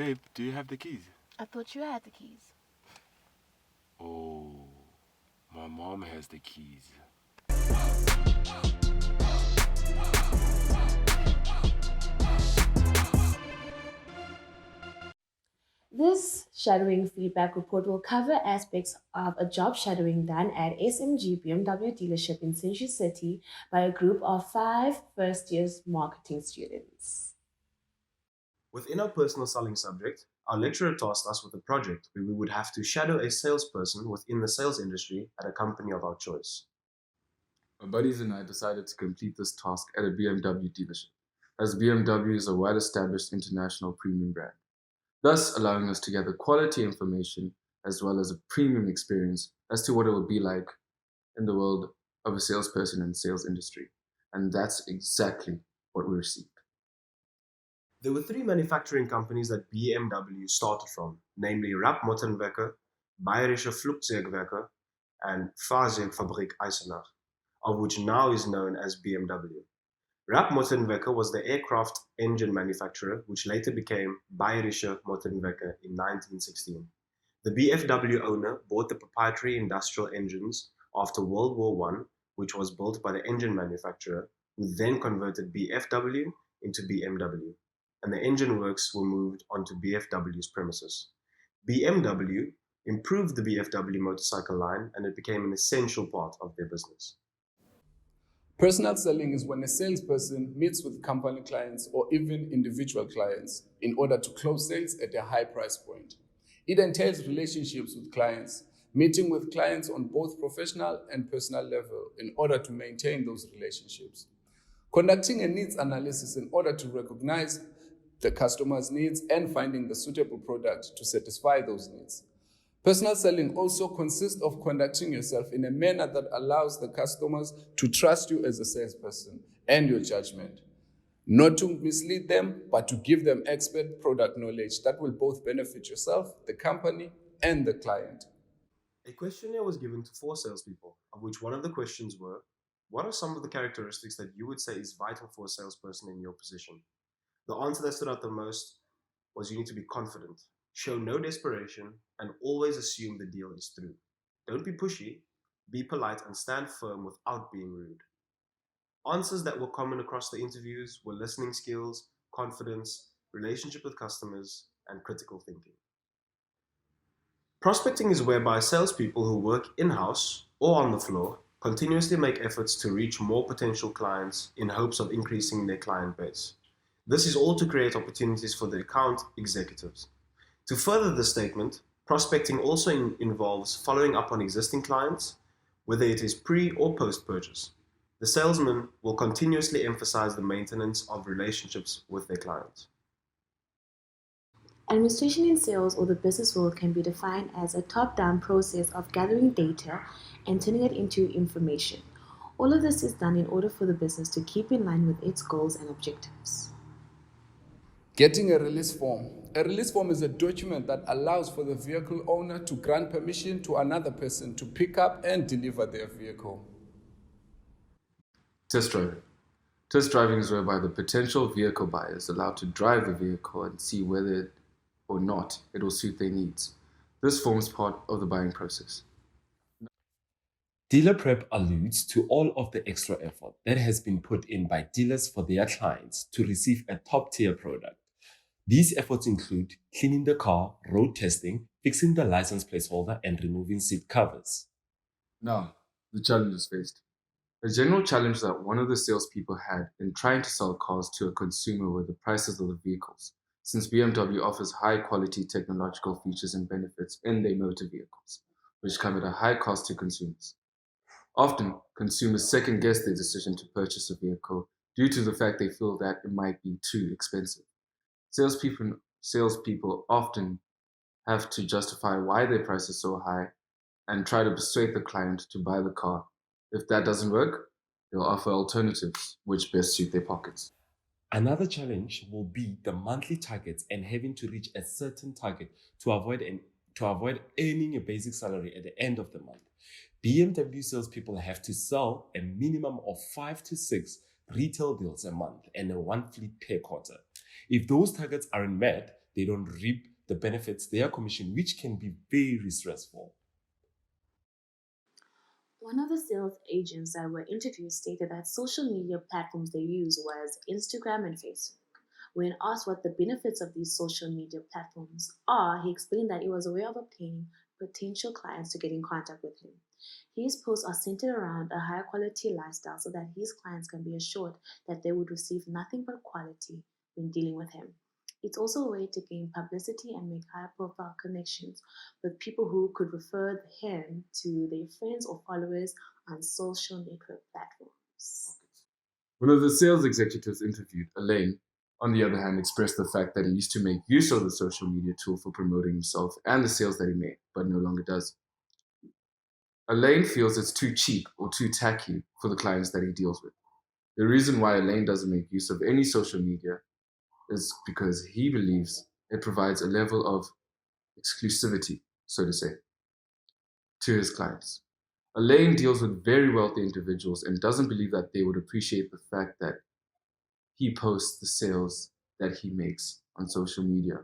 Babe, do you have the keys? I thought you had the keys. Oh, my mom has the keys. This shadowing feedback report will cover aspects of a job shadowing done at SMG BMW dealership in Century City by a group of 5 first years marketing students. Within our personal selling subject, our lecturer tasked us with a project where we would have to shadow a salesperson within the sales industry at a company of our choice. My buddies and I decided to complete this task at a BMW dealership, as BMW is a well-established international premium brand, thus allowing us to gather quality information as well as a premium experience as to what it would be like in the world of a salesperson in the sales industry. And that's exactly what we received. There were 3 manufacturing companies that BMW started from, namely Rapp Motorenwerke, Bayerische Flugzeugwerke, and Fahrzeugfabrik Eisenach, of which now is known as BMW. Rapp Motorenwerke was the aircraft engine manufacturer, which later became Bayerische Motorenwerke in 1916. The BFW owner bought the proprietary industrial engines after World War I, which was built by the engine manufacturer, who then converted BFW into BMW, and the engine works were moved onto BFW's premises. BMW improved the BFW motorcycle line, and it became an essential part of their business. Personal selling is when a salesperson meets with company clients or even individual clients in order to close sales at a high price point. It entails relationships with clients, meeting with clients on both professional and personal level in order to maintain those relationships. Conducting a needs analysis in order to recognize the customer's needs and finding the suitable product to satisfy those needs. Personal selling also consists of conducting yourself in a manner that allows the customers to trust you as a salesperson and your judgment. Not to mislead them, but to give them expert product knowledge that will both benefit yourself, the company, and the client. A questionnaire was given to 4 salespeople, of which one of the questions were, what are some of the characteristics that you would say is vital for a salesperson in your position? The answer that stood out the most was you need to be confident, show no desperation, and always assume the deal is through. Don't be pushy, be polite, and stand firm without being rude. Answers that were common across the interviews were listening skills, confidence, relationship with customers, and critical thinking. Prospecting is whereby salespeople who work in-house or on the floor continuously make efforts to reach more potential clients in hopes of increasing their client base. This is all to create opportunities for the account executives. To further this statement, prospecting also involves following up on existing clients, whether it is pre or post-purchase. The salesman will continuously emphasize the maintenance of relationships with their clients. Administration in sales or the business world can be defined as a top-down process of gathering data and turning it into information. All of this is done in order for the business to keep in line with its goals and objectives. Getting a release form. A release form is a document that allows for the vehicle owner to grant permission to another person to pick up and deliver their vehicle. Test driving. Test driving is whereby the potential vehicle buyer is allowed to drive the vehicle and see whether or not it will suit their needs. This forms part of the buying process. Dealer prep alludes to all of the extra effort that has been put in by dealers for their clients to receive a top-tier product. These efforts include cleaning the car, road testing, fixing the license placeholder, and removing seat covers. Now, the challenges faced. A general challenge that one of the salespeople had in trying to sell cars to a consumer were the prices of the vehicles, since BMW offers high-quality technological features and benefits in their motor vehicles, which come at a high cost to consumers. Often, consumers second-guess their decision to purchase a vehicle due to the fact they feel that it might be too expensive. Salespeople often have to justify why their price is so high and try to persuade the client to buy the car. If that doesn't work, they'll offer alternatives which best suit their pockets. Another challenge will be the monthly targets and having to reach a certain target to avoid earning a basic salary at the end of the month. BMW salespeople have to sell a minimum of 5 to 6 retail deals a month and 1 fleet per quarter. If those targets aren't met, they don't reap the benefits they are commissioned, which can be very stressful. One of the sales agents that were interviewed stated that social media platforms they use was Instagram and Facebook. When asked what the benefits of these social media platforms are, he explained that it was a way of obtaining potential clients to get in contact with him. His posts are centered around a higher quality lifestyle so that his clients can be assured that they would receive nothing but quality when dealing with him. It's also a way to gain publicity and make high profile connections with people who could refer him to their friends or followers on social network platforms. One of the sales executives interviewed, Elaine, on the other hand, expressed the fact that he used to make use of the social media tool for promoting himself and the sales that he made, but no longer does. Elaine feels it's too cheap or too tacky for the clients that he deals with. The reason why Elaine doesn't make use of any social media is because he believes it provides a level of exclusivity, so to say, to his clients. Elaine deals with very wealthy individuals and doesn't believe that they would appreciate the fact that he posts the sales that he makes on social media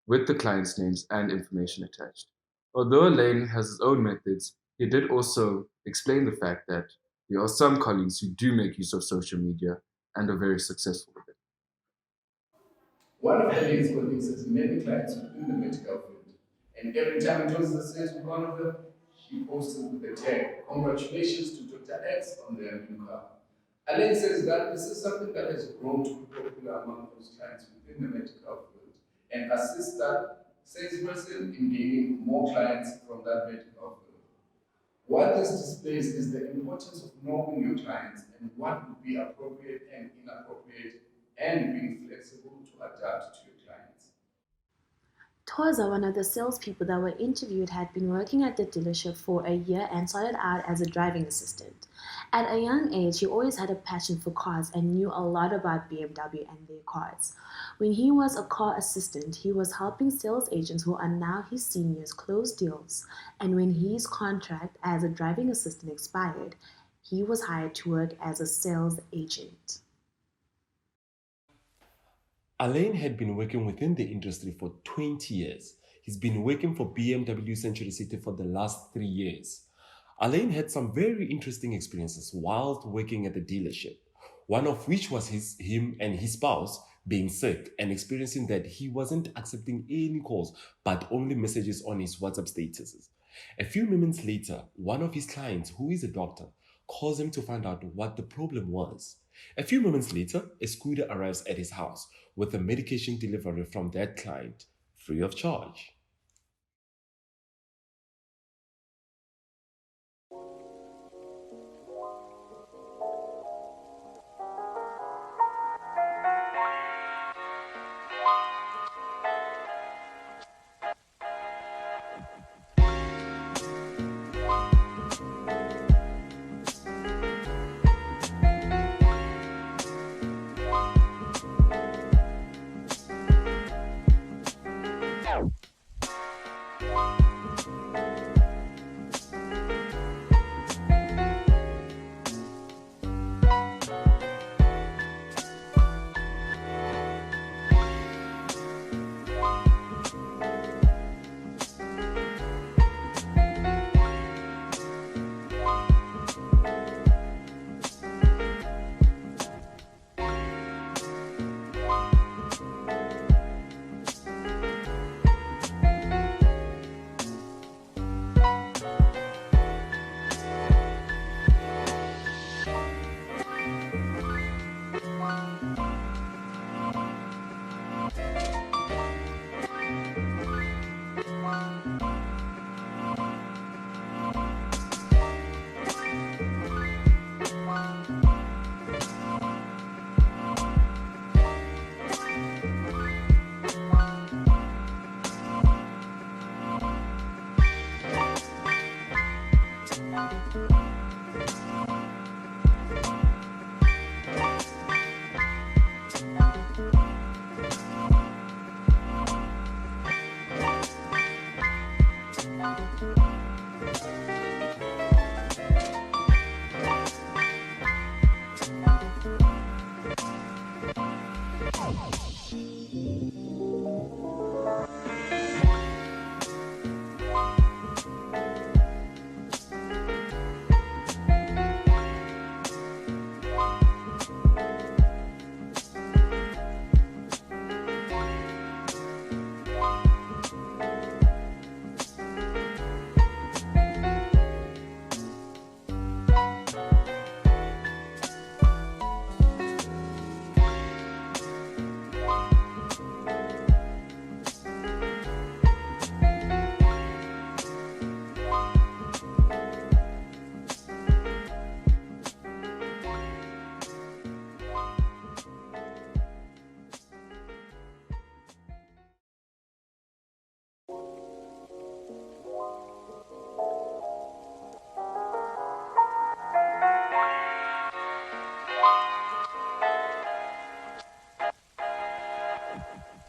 with the clients' names and information attached. Although Elaine has his own methods, he did also explain the fact that there are some colleagues who do make use of social media and are very successful with it. One of Elaine's colleagues has many clients within the medical field, and every time he closes the sales with one of them, he posts it with the tag, "Congratulations to Dr. X on their new car." Elaine says that this is something that has grown to be popular among those clients within the medical field and assists that salesperson in gaining more clients from that medical field. What this displays is the importance of knowing your clients and what would be appropriate and inappropriate, and being flexible to adapt to your clients. Toza, one of the salespeople that were interviewed, had been working at the dealership for a year and started out as a driving assistant. At a young age, he always had a passion for cars and knew a lot about BMW and their cars. When he was a car assistant, he was helping sales agents who are now his seniors close deals, and when his contract as a driving assistant expired, he was hired to work as a sales agent. Alain had been working within the industry for 20 years. He's been working for BMW Century City for the last 3 years. Alain had some very interesting experiences while working at the dealership, one of which was him and his spouse being sick and experiencing that he wasn't accepting any calls but only messages on his WhatsApp statuses. A few moments later, one of his clients, who is a doctor, calls him to find out what the problem was. A few moments later, a scooter arrives at his house with a medication delivery from that client, free of charge.